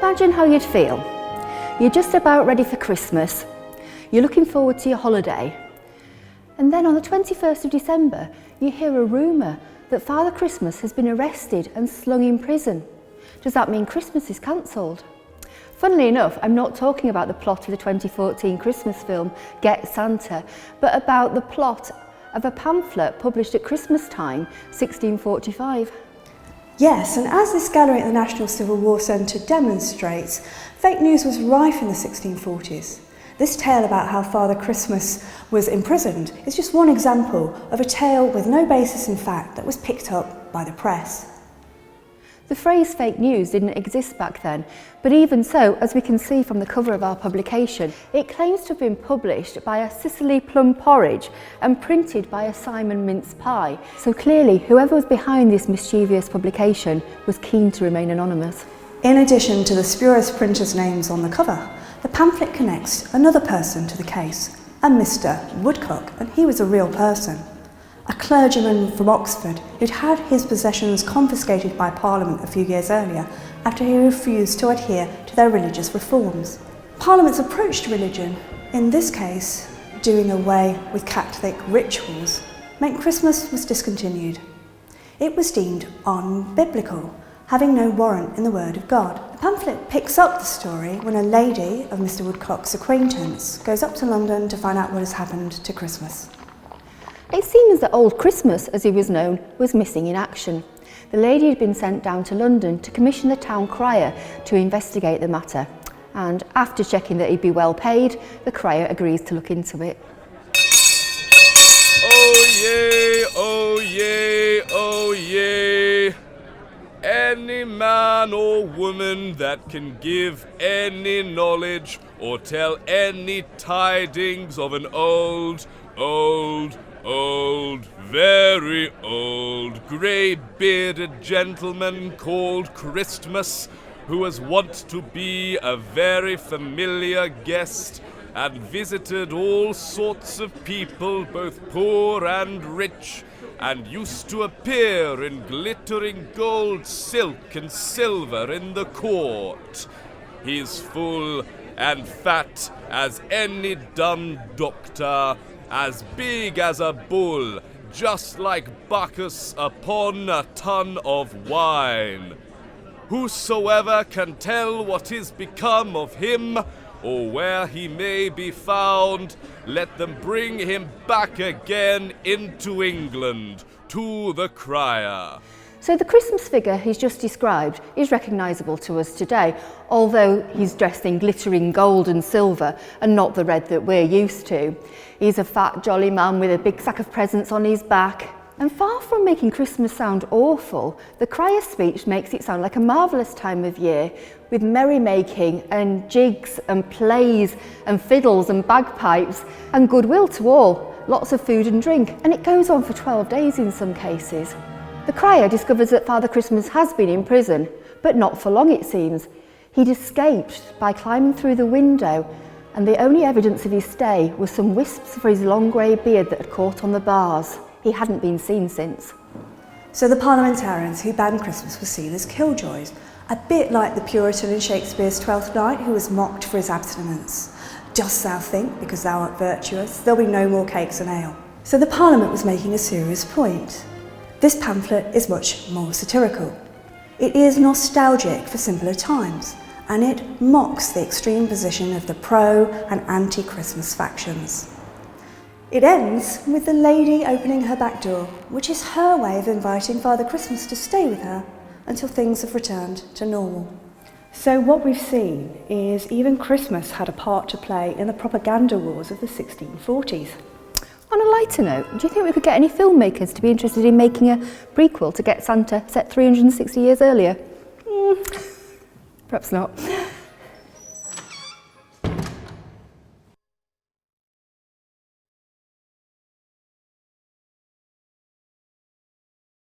imagine how you'd feel. You're just about ready for Christmas. You're looking forward to your holiday. And then on the 21st of December, you hear a rumour that Father Christmas has been arrested and slung in prison. Does that mean Christmas is cancelled? Funnily enough, I'm not talking about the plot of the 2014 Christmas film, Get Santa, but about the plot of a pamphlet published at Christmas time, 1645. Yes, and as this gallery at the National Civil War Centre demonstrates, fake news was rife in the 1640s. This tale about how Father Christmas was imprisoned is just one example of a tale with no basis in fact that was picked up by the press. The phrase fake news didn't exist back then, but even so, as we can see from the cover of our publication, it claims to have been published by a Sicily plum porridge and printed by a Simon mince pie. So clearly, whoever was behind this mischievous publication was keen to remain anonymous. In addition to the spurious printers' names on the cover, the pamphlet connects another person to the case, a Mr. Woodcock, and he was a real person. A clergyman from Oxford who'd had his possessions confiscated by Parliament a few years earlier after he refused to adhere to their religious reforms. Parliament's approach to religion, in this case doing away with Catholic rituals, meant Christmas was discontinued. It was deemed unbiblical, having no warrant in the Word of God. The pamphlet picks up the story when a lady of Mr. Woodcock's acquaintance goes up to London to find out what has happened to Christmas. It seems that Old Christmas, as he was known, was missing in action. The lady had been sent down to London to commission the town crier to investigate the matter, and after checking that he'd be well paid, the crier agrees to look into it. Oh yea, oh yea, oh yea. Any man or woman that can give any knowledge or tell any tidings of an old, very old, grey-bearded gentleman called Christmas, who was wont to be a very familiar guest and visited all sorts of people, both poor and rich, and used to appear in glittering gold, silk, and silver in the court. He's full and fat as any dumb doctor, as big as a bull, just like Bacchus upon a tun of wine. Whosoever can tell what is become of him, or where he may be found, let them bring him back again into England, to the crier. So the Christmas figure he's just described is recognisable to us today, although he's dressed in glittering gold and silver and not the red that we're used to. He's a fat, jolly man with a big sack of presents on his back. And far from making Christmas sound awful, the crier's speech makes it sound like a marvellous time of year, with merrymaking and jigs and plays and fiddles and bagpipes and goodwill to all, lots of food and drink, and it goes on for 12 days in some cases. The crier discovers that Father Christmas has been in prison, but not for long it seems. He'd escaped by climbing through the window, and the only evidence of his stay was some wisps for his long grey beard that had caught on the bars. He hadn't been seen since. So the parliamentarians who banned Christmas were seen as killjoys, a bit like the Puritan in Shakespeare's Twelfth Night who was mocked for his abstinence. Dost thou think, because thou art virtuous, there'll be no more cakes and ale? So the Parliament was making a serious point. This pamphlet is much more satirical. It is nostalgic for simpler times, and it mocks the extreme position of the pro- and anti-Christmas factions. It ends with the lady opening her back door, which is her way of inviting Father Christmas to stay with her until things have returned to normal. So what we've seen is even Christmas had a part to play in the propaganda wars of the 1640s. On a lighter note, do you think we could get any filmmakers to be interested in making a prequel to Get Santa set 360 years earlier? Perhaps not.